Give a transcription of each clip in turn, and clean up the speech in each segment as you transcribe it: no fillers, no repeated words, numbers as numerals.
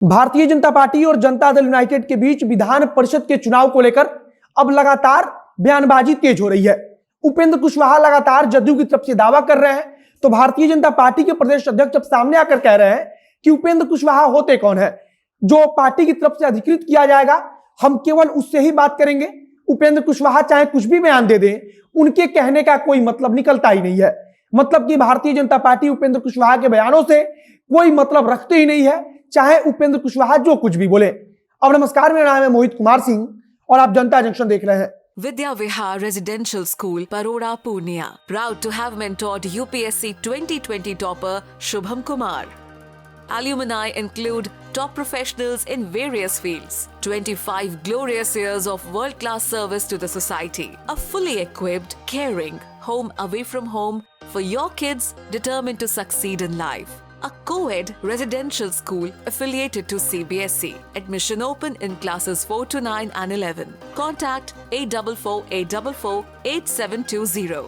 Bharatiya Janata party और Janata Dal United के बीच विधान परिषद के चुनाव को लेकर अब लगातार बयानबाजी तेज हो रही है। उपेंद्र कुशवाहा लगातार जदयू की तरफ से दावा कर रहे हैं, तो भारतीय जनता पार्टी के प्रदेश अध्यक्ष अब सामने आकर कह रहे हैं कि उपेंद्र कुशवाहा होते कौन है जो पार्टी की तरफ से अधिकृत किया जाएगा, हम केवल उससे ही बात करेंगे। उपेंद्र कुशवाहा चाहे कुछ भी बयान दे दें, उनके कहने का कोई मतलब निकलता ही नहीं है। मतलब कि भारतीय जनता पार्टी उपेंद्र कुशवाहा के बयानों से कोई मतलब रखते ही नहीं है, चाहे उपेंद्र कुशवाहा जो कुछ भी बोले। अब नमस्कार, मेरा नाम है मोहित कुमार सिंह और आप जनता जंक्शन देख रहे हैं। Vidya Vihar Residential School, Paroda, Purnia. Proud to have mentored UPSC 2020 topper Shubham Kumar. Alumni include top professionals in various fields, 25 glorious years of world-class service to the society, a fully equipped, caring, home away from home for your kids determined to succeed in life. A co-ed residential school affiliated to CBSE. Admission open in classes 4 to 9 and 11. Contact 8448448720.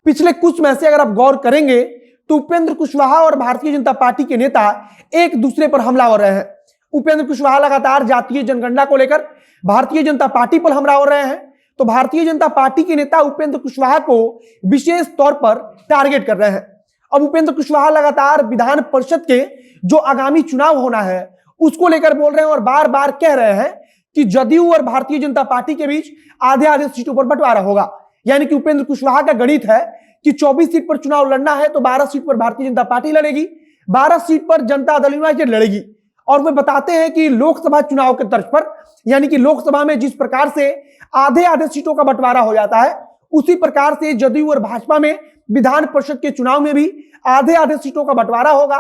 पिछले कुछ समय से अगर आप गौर करेंगे तो उपेंद्र कुशवाहा और Bharatiya Janata party के नेता एक दूसरे पर हमला हो रहे हैं। उपेंद्र कुशवाहा लगातार जातीय जनगणना को लेकर भारतीय जनता पार्टी पर हमला हो रहे हैं, तो भारतीय जनता पार्टी के नेता उपेंद्र कुशवाहा को विशेष तौर पर टारगेट कर रहे हैं। अब उपेंद्र कुशवाहा लगातार विधान परिषद के जो आगामी चुनाव होना है उसको लेकर बोल रहे हैं और बार बार कह रहे हैं कि जदयू और भारतीय जनता पार्टी के बीच आधे आधे सीटों पर बंटवारा होगा। यानी कि उपेंद्र कुशवाहा का गणित है कि 24 सीट पर चुनाव लड़ना है तो 12 सीट पर भारतीय जनता पार्टी लड़ेगी, 12 सीट पर जनता दल यूनाइटेड लड़ेगी। और वे बताते हैं कि लोकसभा चुनाव के तर्ज पर, यानी कि लोकसभा में जिस प्रकार से आधे आधे सीटों का बंटवारा हो जाता है, उसी प्रकार से जदयू और भाजपा में विधान परिषद के चुनाव में भी आधे आधे सीटों का बंटवारा होगा।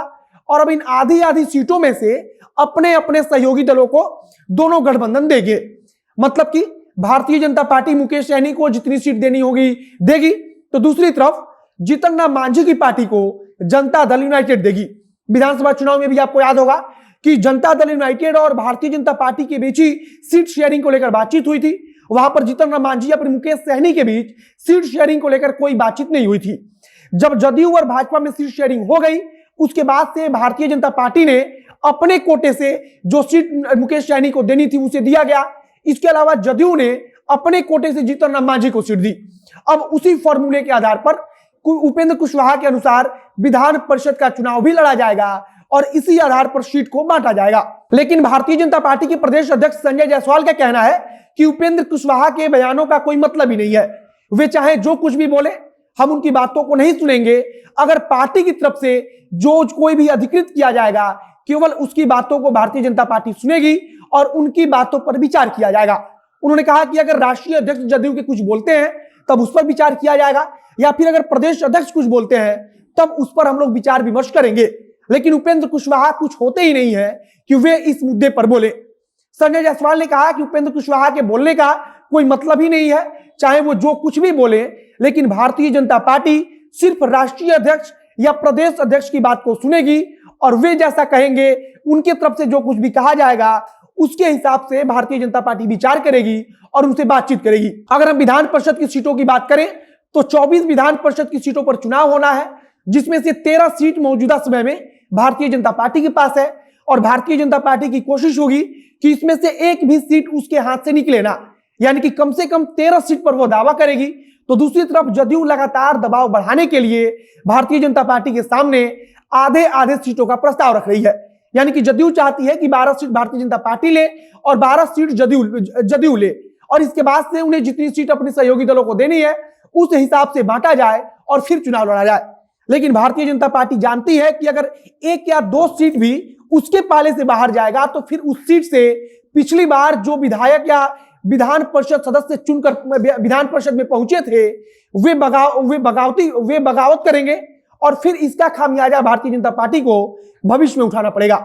और अब इन आधी आधी सीटों में से अपने अपने सहयोगी दलों को दोनों गठबंधन देंगे। मतलब कि भारतीय जनता पार्टी मुकेश सहनी को जितनी सीट देनी होगी देगी, तो दूसरी तरफ जीतन राम मांझी की पार्टी को जनता दल यूनाइटेड देगी। विधानसभा चुनाव में भी आपको याद होगा कि जनता दल यूनाइटेड और भारतीय जनता पार्टी के बीच ही सीट शेयरिंग को लेकर बातचीत हुई थी। वहां पर जीतन राम मांझी और मुकेश सहनी के बीच सीट शेयरिंग को लेकर कोई बातचीत नहीं हुई थी। जब जदयू और भाजपा में सीट शेयरिंग हो गई, उसके बाद से भारतीय जनता पार्टी ने अपने कोटे से जो सीट मुकेश सहनी को देनी थी उसे दिया गया। इसके अलावा जदयू ने अपने कोटे से जीतन राम मांझी को सीट दी। अब उसी फॉर्मूले के आधार पर उपेंद्र कुशवाहा के अनुसार विधान परिषद का चुनाव भी लड़ा जाएगा और इसी आधार पर सीट को बांटा जाएगा। लेकिन भारतीय जनता पार्टी के प्रदेश अध्यक्ष संजय जायसवाल का कहना है कि उपेंद्र कुशवाहा के बयानों का कोई मतलब ही नहीं है। वे चाहे जो कुछ भी बोले, हम उनकी बातों को नहीं सुनेंगे। अगर पार्टी की तरफ से जो कोई भी अधिकृत किया जाएगा, केवल उसकी बातों को भारतीय जनता पार्टी सुनेगी और उनकी बातों पर विचार किया जाएगा। उन्होंने कहा कि अगर राष्ट्रीय अध्यक्ष जदयू के कुछ बोलते हैं तब उस पर विचार किया जाएगा, या फिर अगर प्रदेश अध्यक्ष कुछ बोलते हैं तब उस पर हम लोग विचार विमर्श करेंगे। लेकिन उपेंद्र कुशवाहा कुछ होते ही नहीं है कि वे इस मुद्दे पर बोले। संजय जायसवाल ने कहा कि उपेंद्र कुशवाहा के बोलने का कोई मतलब ही नहीं है, चाहे वो जो कुछ भी बोले, लेकिन भारतीय जनता पार्टी सिर्फ राष्ट्रीय अध्यक्ष या प्रदेश अध्यक्ष की बात को सुनेगी और वे जैसा कहेंगे, उनके तरफ से जो कुछ भी कहा जाएगा उसके हिसाब से भारतीय जनता पार्टी विचार करेगी और उनसे बातचीत करेगी। अगर हम विधान परिषद की सीटों की बात करें तो 24 विधान परिषद की सीटों पर चुनाव होना है, जिसमें से 13 सीट मौजूदा समय में भारतीय जनता पार्टी के पास है और भारतीय जनता पार्टी की कोशिश होगी कि इसमें से एक भी सीट उसके हाथ से निकले ना, यानी कि कम से कम 13 सीट पर वो दावा करेगी। तो दूसरी तरफ जदयू लगातार दबाव बढ़ाने के लिए भारतीय जनता पार्टी के सामने आधे आधे सीटों का प्रस्ताव रख रही है। यानी कि जदयू चाहती है कि 12 सीट भारतीय जनता पार्टी ले और 12 सीट जदयू ले, और इसके बाद से उन्हें जितनी सीट अपने सहयोगी दलों को देनी है उस हिसाब से बांटा जाए और फिर चुनाव लड़ा जाए। लेकिन भारतीय जनता पार्टी जानती है कि अगर एक या दो सीट भी उसके पाले से बाहर जाएगा तो फिर उस सीट से पिछली बार जो विधायक या विधान परिषद सदस्य चुनकर विधान परिषद में पहुंचे थे वे बगावत करेंगे और फिर इसका खामियाजा भारतीय जनता पार्टी को भविष्य में उठाना पड़ेगा।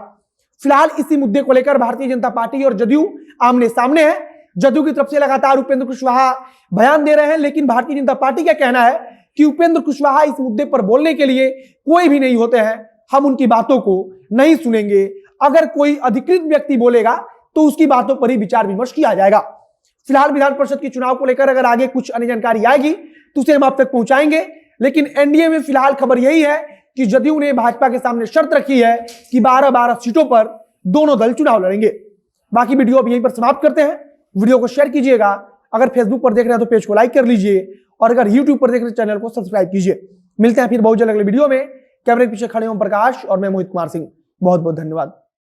फिलहाल इसी मुद्दे को लेकर भारतीय जनता पार्टी और जदयू आमने सामने है। जदयू की तरफ से लगातार उपेंद्र कुशवाहा बयान दे रहे हैं, लेकिन भारतीय जनता पार्टी का कहना है कि उपेंद्र कुशवाहा इस मुद्दे पर बोलने के लिए कोई भी नहीं होते हैं, हम उनकी बातों को नहीं सुनेंगे। अगर कोई अधिकृत व्यक्ति बोलेगा तो उसकी बातों पर ही विचार विमर्श किया जाएगा। फिलहाल विधान परिषद के चुनाव को लेकर अगर आगे कुछ अन्य जानकारी आएगी तो उसे हम आप तक पहुंचाएंगे। लेकिन एनडीए में फिलहाल खबर यही है कि जदयू ने भाजपा के सामने शर्त रखी है कि 12-12 सीटों पर दोनों दल चुनाव लड़ेंगे। बाकी वीडियो अब यहीं पर समाप्त करते हैं। वीडियो को शेयर कीजिएगा, अगर फेसबुक पर देख रहे हैं तो पेज को लाइक कर लीजिए, और अगर यूट्यूब पर देख रहे हैं चैनल को सब्सक्राइब कीजिए। मिलते हैं फिर बहुत जल्द अगले वीडियो में। कैमरे के पीछे खड़े ओम प्रकाश और मैं मोहित कुमार सिंह। बहुत बहुत धन्यवाद।